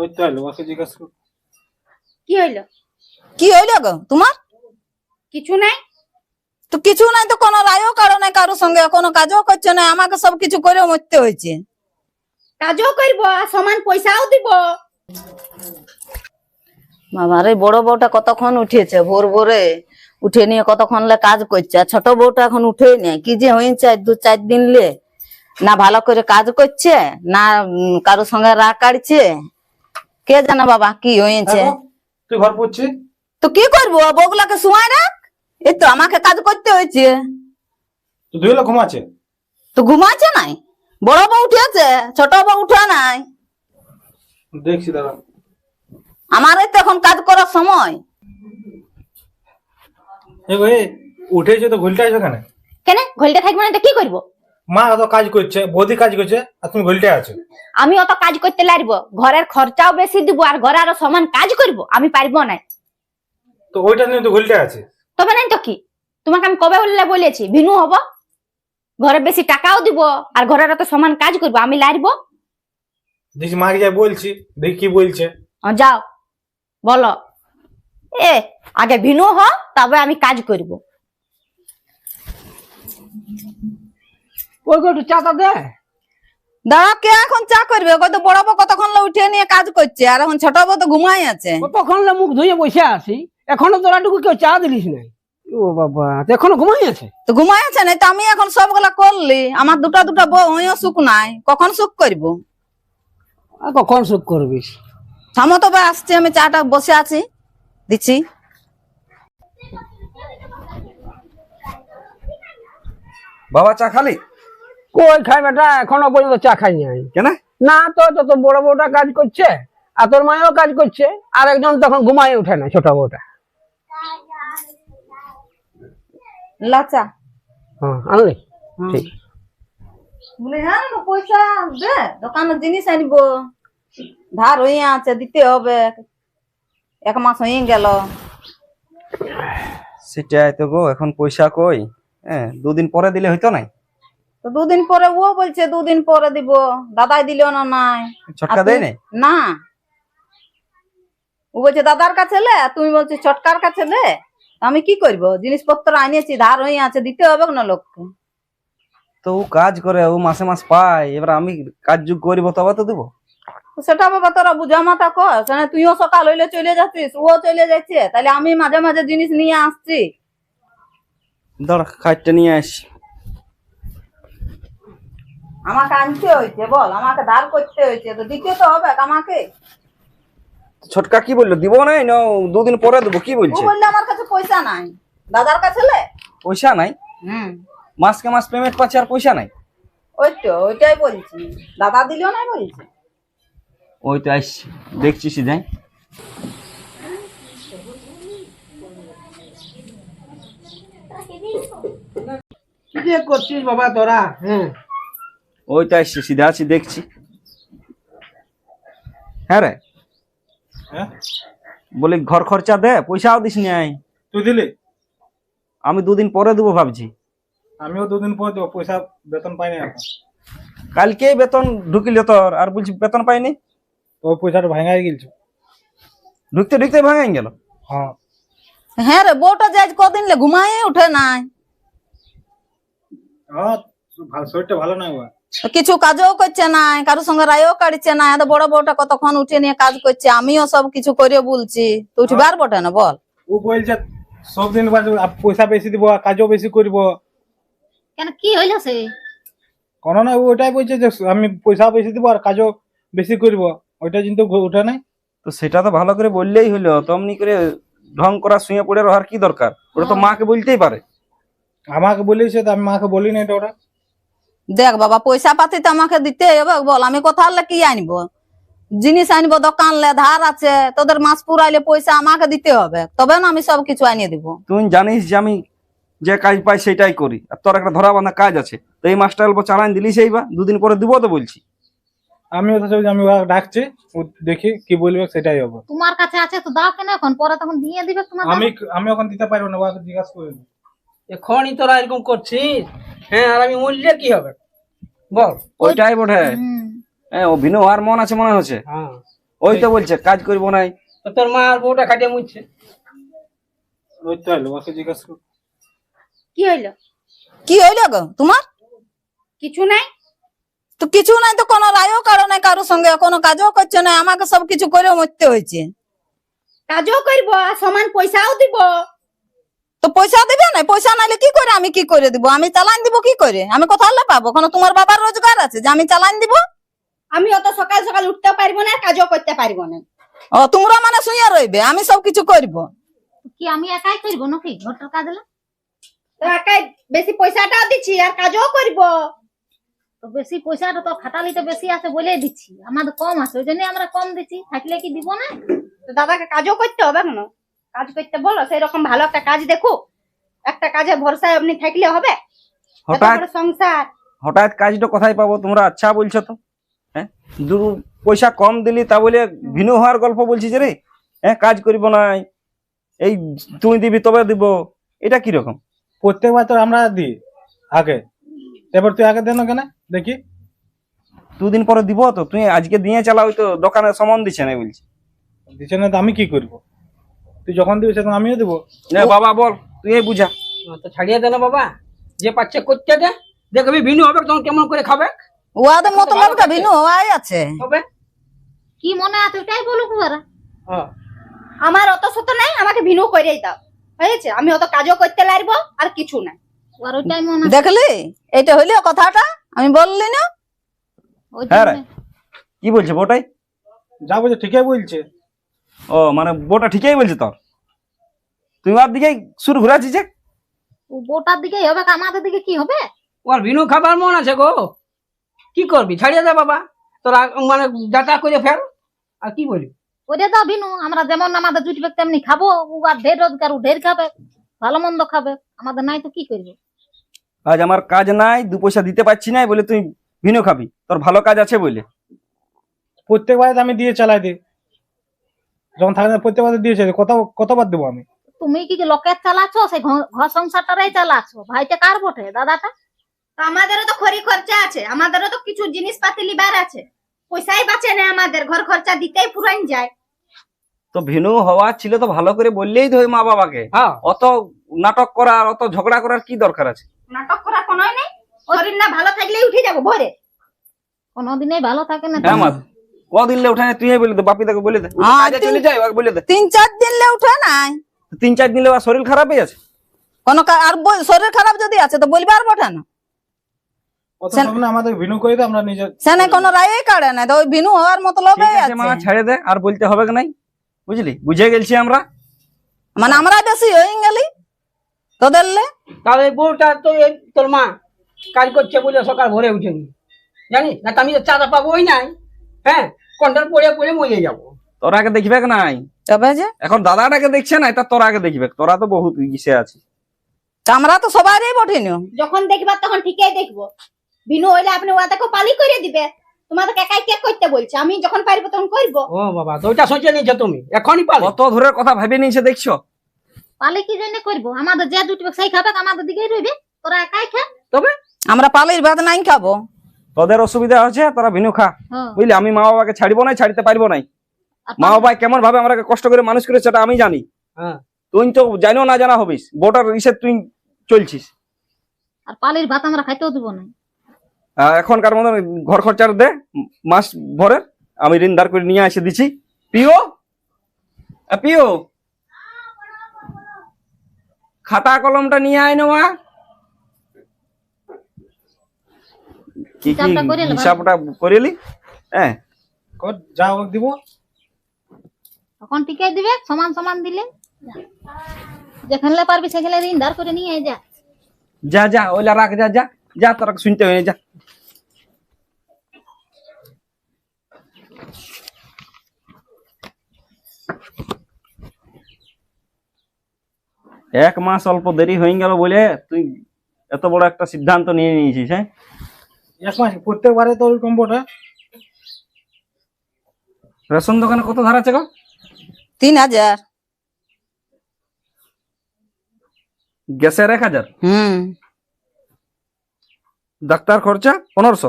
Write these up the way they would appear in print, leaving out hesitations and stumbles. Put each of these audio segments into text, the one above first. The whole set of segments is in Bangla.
ওই তো এলো, ওকে জিজ্ঞাসা কর। কি হইলো? কি হইলো গো তোমার? কিছু নাই। তো কিছু নাই তো কোনো রায়ও কারো নাই, কারোর সঙ্গে কোনো কাজও করছে না, আমাকে সব কিছু করে মরতে হয়েছে। কাজও করব আর সমান পয়সাও দিব। বাবার এই বড় বউটা কতক্ষণ উঠেছে, ভোর ভোরে উঠে নিয়ে কতক্ষণ লে কাজ করছে, আর ছোট বউটা এখন উঠেই নেই। কি যে হয়েছে 2-4 দিন লে, না ভালো করে কাজ করছে, না কারোর সঙ্গে রাগ কাটছে, কে জানে বাবা কি হয়েছে। তুই ঘর পড়ছি তো কি করবো, বউগুলাকে শুয়াই রাখ, এই তো আমাকে কাজ করতে হয়েছে। তো দুই লোক ঘুমাচ্ছে। তো ঘুমাচ্ছে নাই, বড় বউ উঠেছে, ছোট বউ উঠে নাই। দেখছি দাদা। আমার তো এখন কাজ করার সময়। উঠেছে তো ঘুলটা আছে ওখানে। কেন ঘলটা থাকবে না তো কি করব? মা অত কাজ করছে, বৌদি কাজ করছে, আর তুমি ঘুলটে আছো। আমি অত কাজ করতে লাগবো, ঘরের খরচাও বেশি দিব আর ঘরে আরো সমান কাজ করব, আমি পারবো না। তো ওইটা নিয়ে তো ঘুলটে আছে। তবে নাই তো কি, তোমাকে আমি কবে বলেছি ভিনু হব, ঘরে বেশি টাকাও দিব আর ঘরের তো সমান কাজ করব, আমি লাগবো। দেখি মাকে যাই বলছি, দেখি কি বলছে। যাও বলো, আগে ভিনু হ, তবে আমি কাজ করব। ওই গো একটু চাটা দে। দাঁড়া, কে এখন চা করবে? কত বড় বউ কতক্ষণ উঠে নিয়ে কাজ করছে, আর এখন ছোট বউ তো ঘুমাই আছে। কতক্ষণ মুখ ধুয়ে বসে আছি, এখনো তোরাটুকু কেউ চা দিলিস নাই। ও বাবা, এখনো ঘুমাই আছে? তো ঘুমাই আছে না, তো আমি এখন সবগুলা করলি, আমার দুটা দুটা বউ হইও সুখ নাই, কখন সুখ করব? আর কখন সুখ করবিস? থামো তবে আসছি, আমি চাটা বসে আছি, দিচ্ছি। বাবা চা খালি? কই খাই বেটা, এখনো পর্যন্ত চা খাই নাই। কেন? না তো, তো বড় বউটা কাজ করছে আর তোর মায়েও কাজ করছে, আর একজন তখন ঘুমাই উঠে না, ছোট বউটা। লাচা হ্যাঁ আনলি? ঠিক। বলে হ্যাঁ পয়সা দে, দোকানের জিনিস আনব, ধার হয়ে আছে, দিতে হবে, 1 মাস হয়ে গেল। সেটাই তো গো, এখন পয়সা কই? 2 দিন পরে দিলে হইতো নাই? তো 2 দিন পরে ও বলছে 2 দিন পরে দিব, দাদাই দিল না। নাই ছটকা দেয় নাই? না, ও বলছে দাদার কাছে লে, তুমি বলছো ছটকার কাছে লে। আমি কি করব, জিনিসপত্র আনিয়েছি, ধার হয়ে আছে, দিতে হবে না লোককে। তো ও কাজ করে, ও মাসে মাস পায়, এবার আমি কাজ যোগ করিব তবে তো দেবো। সেটা বাবা তোরা বুঝা মাথা কর, সেখানে তুইও সকাল হইলে চলে যাচ্ছিস, ও চলে যাচ্ছে, তাহলে আমি মাঝে মাঝে জিনিস নিয়ে আসছি। দাঁড়া খাইটটা নিয়ে আসি। আমাকে আনতে হয়েছে, বল, আমাকে ধার করতে হয়েছে, তো দিতে তো হবে আমাকে। ছটকা কি বললো, দিব নাই না 2 দিন পরে দেবো, কি ও বলছে? বললে আমার কাছে পয়সা নাই, দাদার কাছে লে। পয়সা নাই? মাসকে মাস পেমেন্ট পাচ্ছে আর পয়সা নাই? ওই তো ওইটাই বলছি, দাদা দিলেও নাই বলছে। ওই তো আসছি, দেখছি সিধাই। কি যে করছিস বাবা তোরা? হ্যাঁ ওই তো আসছি, সিধা আছি, দেখছি। হ্যাঁ রে, হ্যাঁ বলি ঘর খরচা দে, পয়সাও দিস নাই। তুই দিলি? আমি 2 দিন পরে দেবো ভাবছি। আমিও 2 দিন পরে দেবো, পয়সা বেতন পাইনি এখন। কালকেই বেতন ঢুকিল তোর, আর বলছি বেতন পাইনি। তো ওই পয়সাটা ভাঙাই গেলছে। ঢুকতে ঢুকতে ভাঙাই গেল। হ্যাঁ হ্যাঁ রে, বউটা যে আজ কদিন লে ঘুমাই উঠে নাই, হ্যাঁ, শরীরটা ভালো নাই। কিছু কাজও করছে নাই, কারোর সঙ্গে রায়ও কাটছে না। এত বড় বউটা কতক্ষণ উঠে নিয়ে কাজ করছে, আমিও সব কিছু করে বলছি, তো উঠিবার বটে না, বল। ও বলছে সব দিন পয়সা বেশি দিব, কাজও বেশি করব। কেন কি হইলো সে? কোন না, ও ওটাই বলছে যে আমি পয়সা বেশি দিব আর কাজও বেশি করব, ওইটা কিন্তু উঠে নাই। তো সেটা তো ভালো করে বললেই হলো, তেমনি করে ঢং করা শুয়ে পড়ে রহার কি দরকার? ওটা তো মাকে বলতেই পারে। আমাকে বলেছে তো আমি মাকে বলি না এটা। ওটা দেখ বাবা, পয়সা পাতি তো আমাকে দিতে হবে, বল, আমি কোথাও কি আনবো, জিনিস আনবো, দোকান লে ধার আছে, তোদের মাস পুরাইলে পয়সা আমাকে দিতে হবে, তবে না আমি সব কিছু আনিয়ে দিব। তুই জানিস যে আমি যে কাজ পাই সেটাই করি, আর তোর একটা ধরা বাঁধা কাজ আছে, তো এই মাসটা অল্প চালান দিলি, সেই বা 2 দিন পরে দিব তো বলছি। আমিও তো আমি ওকে ডাকছি, ও দেখি কি বলবে সেটাই হবে। তোমার কাছে আছে তো দাও, কেন এখন পরে তখন দিয়ে দিবে তোমার। আমি ওখানে দিতে পারবো না, ওকে জিজ্ঞাসা করে নেবো। এখনই তোরা এরকম করছিস? হ্যাঁ, আর আমি মূল্যে কি হবে বল? ওইটাই বটে। ও ভিন্ন আর মন আছে মনে হচ্ছে। হ্যাঁ, ওই তো বলছে কাজ করবো নাই। তো তোর মা আর বউটা খাটিয়ে মুছছে। ওই তো হলো, ওকে জিজ্ঞাসা কর। কি হইলো? কি হইলো গো তোমার? কিছু নাই। তো কিছু নাই তো কোনো রায়ও কারো নাই, কারোর সঙ্গে কোনো কাজও করছে না, আমাকে সব কিছু করে মরতে হয়েছে। কাজও করবো আর সমান পয়সাও দিব। তো পয়সা দিবে না, পয়সা নাইলে কি করে আমি কি করে দিব? আমি চালান দিব কি করে? আমি কোথাও পাবো? কোনো তোমার বাবার রোজগার আছে যে আমি চালান দিব? আমি অত সকাল সকাল উঠতে পারবো না আর কাজও করতে পারবো না। ও তোমরা মানে শুয়ে রইবে, আমি সব কিছু করব? কি আমি একাই করবো নাকি ঘরটার কাজ? তো একাই বেশি পয়সাটাও দিচ্ছি আর কাজও করবো। তো বেশি পয়সাটা তো খাটালিতে বেশি আছে বলে দিচ্ছি, আমাদের কম আছে ওই জন্য আমরা কম দিচ্ছি, থাকলে কি দিব না? তো দাদাকে কাজও করতে হবে কেন? কাজ করতে বলো, সেই রকম ভালো একটা কাজ দেখো। একটা কাজে ভরসায় আপনি থাকলে হবে? এত হঠাৎ বড় সংসার। হঠাৎ কাজটা কোথায় পাবো? তোমরা আচ্ছা বলছো তো, হ্যাঁ দু পয়সা কম দিলি তা বলে ভিন্ন হওয়ার গল্প বলছিস রে? হ্যাঁ কাজ করবো নাই, এই তুই দিবি তবে দিব, এটা কিরকম? প্রত্যেকবার তো আমরা দিই আগে, এবার তুই আগে দেন কেন দেখি? দুদিন পরে দিব তো, তুই আজকে দিয়ে চালা, ওই তো দোকানে সমান দিচ্ছে না বলছি। দিচ্ছে না তো আমি কি করবো? তুই যখন দিবি সেখন আমিও দেবো। না বাবা বল, তুই এই বুঝা। তো ছাড়িয়ে দে না বাবা, যে পাচ্ছে করতে দে। দেখবি ভিনু হবে তখন কেমন করে খাবে। ওয়াদের মতলবটা ভিন্ন হওয়াই আছে। হবে কি মনে আছে ওটাই বলুক ওরা। হ্যাঁ। আমার অত শত নাই, আমাকে ভিনু করেই দাও, হয়েছে? আমি অত কাজও করতে লাগবো আর কিছু নাই। ওর ওইটাই মনে আছে। দেখলি এটা হইলো কথাটা, আমি বললি না? ওই হ্যাঁ জন্য রে, কি বলছে বটাই? যা বলছে ঠিকই বলছে। ও মানে বটা ঠিকই বলছে তোর, তুই আর দিকে শুরু ঘুরাচ্ছিস যে। ও বোটার দিকে হবে, আমাদের দিকে কি হবে? ওর ভিনু খাবার মন আছে গো, কি করবি? ছাড়িয়ে দে বাবা, তোরা মানে ডাটা করে ফের। আর কি বলি? ওইটা দাও বিনু, আমরা যেমন আমাদের জুটবে তেমনি খাবো, ও আর ঢের রোজগার, ও ঢের খাবে, ভালো মন্দ খাবে, আমাদের নাই তো কি করবে? আজ আমার কাজ নাই, দু পয়সা দিতে পারছি না বলে তুই ভিনো খাবি? তোর ভালো কাজ আছে বলে। প্রত্যেকবার আমি দিয়ে চালাই দিই, যখন থাকে না প্রত্যেকবার দিয়ে চালাই। কতবার দেবো আমি? তুমি কি লোকের চালাচ্ছ, সেই ঘর সংসারটারাই চালাচ্ছ? ভাইটা কার বটে দাদাটা? তো আমাদেরও তো খড়ি খরচা আছে, আমাদেরও তো কিছু জিনিসপাতি লিবার আছে। পয়সাই বাঁচে না আমাদের, ঘর খরচা দিতেই পুরান যায়। তো ভিনু হওয়া ছিল তো ভালো করে বললেই তো হয় মা বাবাকে। হ্যাঁ অত নাটক করার, অত ঝগড়া করার কি দরকার আছে? নাটক করার কোনোই নেই। শরীর না ভালো থাকলেই উঠে যাবো ভোরে। কোনোদিনই ভালো থাকে না। হ্যাঁ মা, কদিন লে উঠায় তুই বলে দে, বাপি তাকে বলে দে, হ্যাঁ, কাজে চলে যায় ওকে বলে দে। 3-4 দিন লে উঠে নাই 3-4 দিন লে ওর শরীর খারাপ হয়ে যাচ্ছে। কোনো আর শরীর খারাপ যদি আছে তো বলবে আর বটে না। অত সামনে আমাদের ভিনু করে দিই, আমরা নিজে। সেনে কোনো রায়ই কাড়ে না, তো ওই ভিনু হওয়ার মতলবে ঠিক আছে মা, আছে। ছেড়ে দে, আর বলতে হবে কি নাই, বুঝলি? বুঝে গেছি আমরা। মানে আমরা বেশি হয়ে গেলি তোদের লে। তাহলে এই বউটা তো এই তোর মা কাজ করছে বলে সকাল ভোরে উঠেনি, জানিস না? তো আমি তো চাঁদা পাবোই নাই। হ্যাঁ, কন্টার পড়ে পড়ে মরে যাবো। তোর আগে দেখবে কি নাই? তবে যে এখন দাদাটাকে দেখছে না, তা তোর আগে দেখবে। তোরা তো বহুত ইসে আছে। তা আমরা তো সবারই বঠিনি। যখন দেখবা তখন ঠিকই দেখবো। ভিনু হইলে আপনি ওটাকে পালি করে দিবে। তোমাদের একাই কে করতে বলছে? আমি যখন পারবো তখন করবো। ও বাবা, তো ওইটা সোচে নিয়েছো তুমি, এখনই পালে। কত দূরের কথা ভেবে নিয়েছে দেখছো? পালে কি জন্য করবো? আমাদের যে জুটবে সেই খাবে, আমাদের দিকেই রইবে, তোরা একাই খা। তবে আমরা পালির ভাত নাই খাবো। তোদের অসুবিধা হচ্ছে, তোরা ভিনু খা, হ্যাঁ। বুঝলি? আমি মা বাবাকে ছাড়বো না, ছাড়তে পারবো নাই। আর মা বাবা কেমন ভাবে আমাকে কষ্ট করে মানুষ করেছে সেটা আমি জানি। হ্যাঁ, তুই তো জানো না জানা হবিস, বোটার ইসে তুই চলছিস। আর পালির ভাত আমরা খাইতেও দিব না। এখনকার মতন ঘর খরচার দে, মাস ভরে আমি ঋণ ধার করে নিয়ে এসে দিছি। পিও পিও, খাতা কলমটা নিয়ে আয় না মা। কি কি হিসাবটা করে নে, হিসাবটা করেলি? হ্যাঁ, কর, যা হোক দিব। তখন টিকাই দিবে, সমান সমান দিলে যেখানে পারবি সেখানে ঋণ ধার করে নিয়ে যা। যা যা ওইলা রাখ, যা যা যা, তোরা শুনতে হয়ে যা। এক মাস অল্প দেরি হয়ে গেল বলে তুই এত বড় একটা সিদ্ধান্ত নিয়ে নিয়েছিস? হ্যাঁ, এক মাস প্রত্যেকবারে তো ওরকম বটে। রেশন দোকানে কত ধার আছে গো? 3000। গ্যাসের 1000, ডাক্তার খরচা 1500,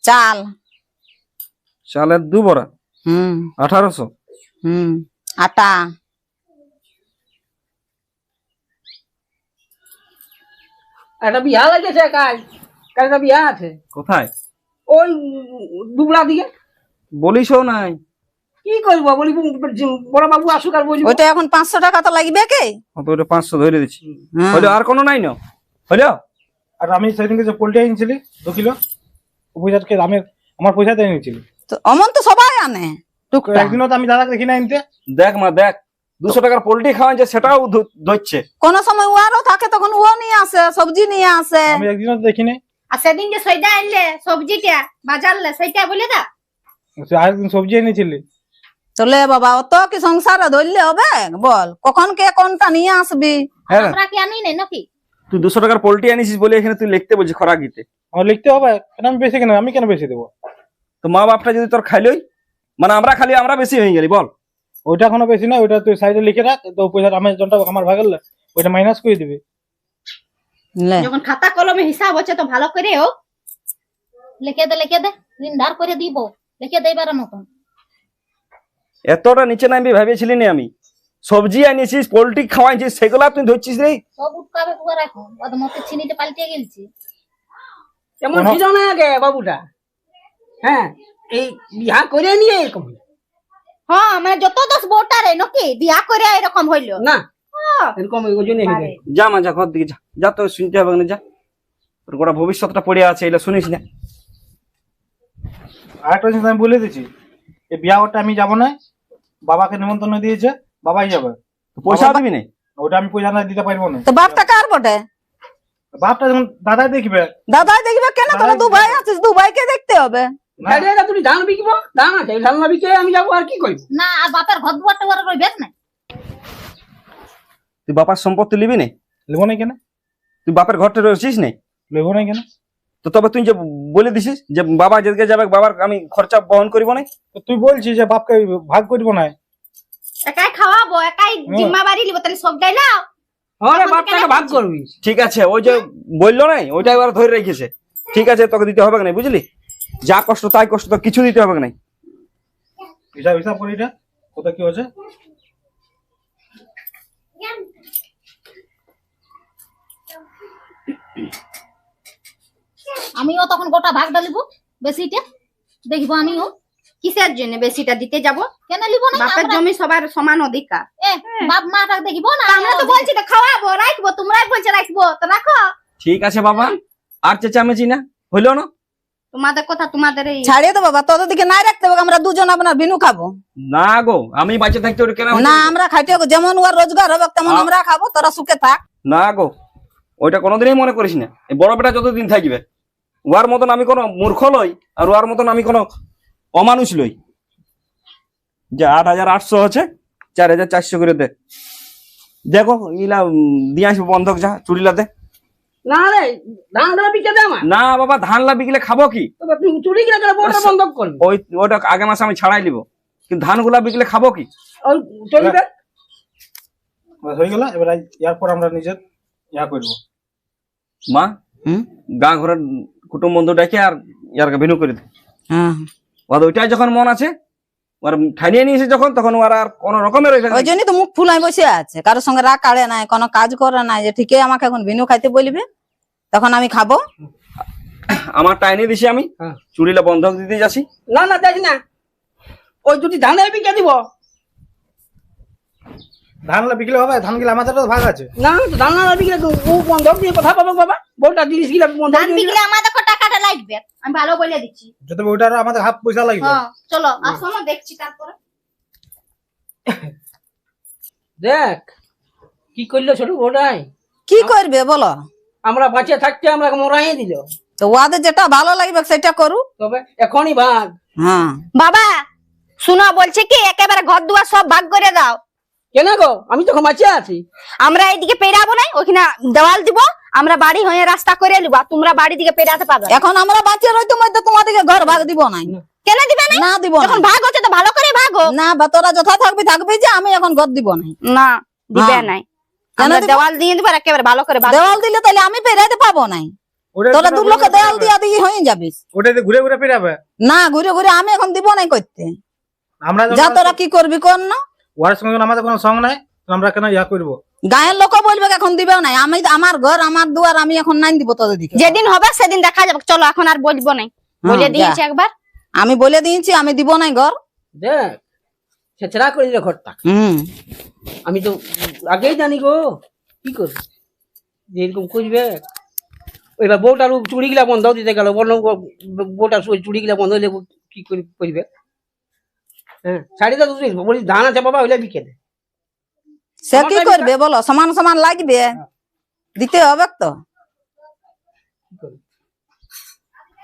চাল চালের 2 বড়া হুম 1800। হুম আটা একটা বিয়া লাগেছে কাল, কাল একটা বিয়া আছে কোথায় ওই দুবলা দিকে। বলিসও নাই? কি করবো বলি, বড় বাবু আসুক আর বলি। ওইটা এখন 500 টাকা তো লাগবে কে? অত ওটা 500 ধরে দিচ্ছি। হ্যাঁ। হলো আর কোনো নাই না? হলো আর আমি সেদিনকে যে পোল্ট্রি আনছিলি 2 কিলো, ও পয়সাকে আমার পয়সা দিয়ে নিয়েছিলি। তো অমন তো সবাই আনে টুকটা। একদিনও তো আমি দাদাকে দেখি না আনতে। দেখ মা দেখ, 200 টাকার পোল্ট্রি খাওয়াচ্ছে সেটাও ধরছে। কোন সময় ওয়ারও থাকে তখন ও নিয়ে আসে, সবজি নিয়ে আসে। আমি একদিনও তো দেখি নাই। আর সেদিন যে সৈদা আনলে সবজিটা বাজারলে সেইটা বলে দা। আরেকদিন সবজি এনেছিলি। চলে বাবা, অত কি সংসারে ধরলে হবে? বল কখন কে কোনটা নিয়ে আসবি? হ্যাঁ আমরা কি আনি নাই নাকি? তুই 200 টাকার পোল্ট্রি আনিছিস বলে এখানে তুই লিখতে বলছিস খরা গিতে। আমার লিখতে হবে কেন? আমি বেশি কেন, আমি কেন বেশি দেবো? তো মা বাপটা যদি তোর খাইলই, মানে আমরা বেশি হয়ে গেলি বল। ওইটা এখনো বেশি না, ওইটা তুই সাইডে লিখে রাখ। তো পয়সাটা আমি জনটা আমার ভাগের ওইটা মাইনাস করে দিবি। লে, যখন খাতা কলমে হিসাব হচ্ছে তো ভালো করে হোক। লিখে দে ঋণ ধার করে দিব, লিখে দেবার মতন। এতটা নিচে নামবি ভেবেছিলি না আমি? সবজি আনিছিস, পোল্ট্রি খাওয়াইছিস, সেগুলা তুই ধরছিস রে। সব উটকাবে পুয়ার এখন মতে চিনিতে পাল্টে গেলছি। এমন ছিল না আগে বাবুটা। হ্যাঁ, এই বিয়া করে নিয়ে এরকম হলো। হ্যাঁ মানে যত দোষ বোটারে নাকি বিয়া করে এরকম হইলো না এরকম ওই জন্য হয়ে যায়। যা মা যা, ঘর দিকে যা, যা তো শুনতে হবে না, যা। তোর গোটা ভবিষ্যৎটা পড়ে আছে, এগুলো শুনিস না। আরেকটা জিনিস আমি বলে দিচ্ছি, এই বিয়া ওটা আমি যাবো না। বাবাকে নিমন্ত্রণ দিয়েছে, বাবাই যাবে। তো পয়সা দিবি না? ওটা আমি পয়সা না দিতে পারবো না। তো বাপটা কার বটে? বাপটা যখন দাদাই দেখবে। দাদাই দেখবে কেন? তোরা দু ভাই আছিস, দু ভাইকে দেখতে হবে। না, তাহলে এটা তুমি ধান বিকবো, ধান আছে ধান না বিকে আমি যাবো আর কি করবো? না আর বাপের ঘর দুয়ারটা ওরা রইবে না। তুই বাবার সম্পত্তি নিবি না? লেবো নাই কেন? তুই বাপের ঘরটা রয়েছিস না? লেবো নাই কেন? তো তবে তুই যে বলে দিছিস যে বাবা যেদিকে যাবে বাবার আমি খরচা বহন করিব না। তো তুই বলছিস যে বাপকে ভাগ করবো না। একাই খাওয়াবো, একাই জিম্মাবাড়ি লিব, তাহলে সব গাইলাও। আরে বাপটাকে ভাগ করবি। ঠিক আছে, ওই যে বললো নাই ওইটা এবার ধরে রেখেছে। ঠিক আছে, তোকে দিতে হবে না, বুঝলি? যা কষ্ট তাই কষ্ট, তো কিছু দিতে হবে না। হিসাব হিসাব করি এটা কোথা কি হচ্ছে। আমিও তখন গোটা ভাগ ডালিব বেশিটা দেখবো আমিও। কিসের জন্য বেশিটা দিতে যাব? কেন লিব না? বাপের জমি সবার সমান অধিকার। বাপ মাটা দেখবো না। আমরা তো বলছি তো খাওয়াবো, রাখবো, তোমরাই বলছো রাখবো, তো রাখো। ঠিক আছে বাবা, আর চেঁচামেচি না, হইলো না? তোমাদের কথা তোমাদের এই ছাড়িয়ে তো বাবা, তোদের দিকে নাই রাখতে হবে। আমরা দুজন আপনার বিনু খাবো না গো, আমি বাঁচে থাকতে ওর কেন না। আমরা খাইতে যেমন ওর রোজগার হবে তেমন আমরা খাবো, তোরা সুখে থাক। না গো, ওইটা কোনোদিনই মনে করিস না। এই বড় বেটা যতদিন থাকবে, ওর মতন আমি কোনো মূর্খ লই, আর ওর মতন আমি কোনো অমানুষ লই। যে 8,800 আছে, 4,400 করে দে। দেখো ইলা দিয়ে আসবো বন্ধক, যা চুরিলা দে। না রে, ধান বিকে দে আমার। না বাবা, ধানলা বিকলে খাবো কি? তবে তুই চুরি কিনা করে বড় বন্ধক করবি। ওইটা আগে মাসে আমি ছাড়াই নিব, কিন্তু ধানগুলা বিকলে খাবো কি? ওই চলবে। হয়ে গেল। এবার ইয়ার পর আমরা নিজের ইয়া করবো। মা গা ঘরের কুটুম বন্ধু ডেকে আর ইয়ারকে ভিনু করে দে। হ্যাঁ, ওইটাই যখন মন আছে, ওর ঠানিয়ে নিয়েছে যখন, তখন ওর আর কোন রকমের ওই জন্যই তো মুখ ফুলাই বসে আছে, কারোর সঙ্গে রাগ কাড়ে নাই, কোনো কাজ করে নাই যে ঠিকই আমাকে এখন বিনু খাইতে বলবে, তখন আমি খাবো। আমার টাইনে দিছি আমি, হ্যাঁ। চুরিলা বন্ধক দিতে যাচ্ছি। না না দেখ না, ওই দুটি ধান বিকে দিব। ধান বিকলে হবে? ধান গেলে আমাদের তো ভাগ আছে। না ধান না বিকে ও বন্ধক দিয়ে কথা পাবো বাবা। বড়টা জিনিস গিলা বন্ধক ধান দিয়ে বিকলে আমাদের টাকাটা লাগবে, আমি ভালো বলে দিচ্ছি। যত ওইটার আমাদের হাফ পয়সা লাগবে। হ্যাঁ চলো আসো না, দেখছি তারপরে। দেখ কি করলো ছোট বড়াই। কি করবে বলো? আমরা বাঁচে থাকতে আমরা মরাই দিল। তো ওদের যেটা ভালো লাগবে সেটা করু। তবে এখনই ভাগ। হ্যাঁ, বাবা শুনো, বলছে কি একেবারে ঘর দুয়ার সব ভাগ করে দাও। কেন গো, আমি তো বাঁচে আছি। আমরা এইদিকে পেরাবো না, ওখানে দেওয়াল দিব, আমরা বাড়ি হয়ে রাস্তা করে নিব, আর তোমরা বাড়ি দিকে পেরাতে পারবে না। এখন আমরা বাঁচিয়ে রইতে মধ্যে তোমাদেরকে ঘর ভাগ দিব নাই। কেন দিবে না? না দিব যখন না। ভাগ হচ্ছে তো ভালো করে ভাগো। না বা তোরা যথা থাকবি থাকবি, যে আমি এখন ঘর দিব নাই। না দিবে হ্যাঁ। নাই, কেন আমরা দিব? দেওয়াল দিয়ে দিব, আর একেবারে ভালো করে ভাগ। দেওয়াল দিলে তাহলে আমি বেরাইতে পাবো নাই। ওটা তোরা তোরা দু ঘুরে লোকে ঘুরে দেওয়া ফিরাবে। দিয়া দিয়ে হয়ে যাবিস। ওটাতে ঘুরে ঘুরে ফিরাবে। না ঘুরে ঘুরে আমি এখন দিব নাই করতে। আমরা যখন যা তোরা কি করবি কর না। ওর সঙ্গে যখন আমাদের কোনো সঙ্গ নাই, তো আমরা কেন ইয়া করবো? গায়ের লোক বলবে এখন দিবেও নাই। আমি আমার ঘর আমার দুয়ার আমি এখন নাই দিব তোদের দিকে। যেদিন হবে সেদিন দেখা যাবে, চলো এখন আর বলবো নাই, বলে হ্যাঁ, দিয়েছি যা। একবার। আমি বলে দিয়েছি আমি দিব নাই ঘর। দেখ ছেঁচড়া করে দিলে ঘরটা। আমি তো আগেই জানি গো কি করবে যে এরকম করবে। এবার বউটার চুড়ি গিলা বন্ধ দিতে গেল, বউটার চুড়ি গিলা বন্ধ হইলে কি করবে? হ্যাঁ শাড়িটা তো বলি ধান আছে বাবা, হইলে বিকে দে। সে কি করবে বলো, সমান সমান লাগবে, দিতে হবে তো।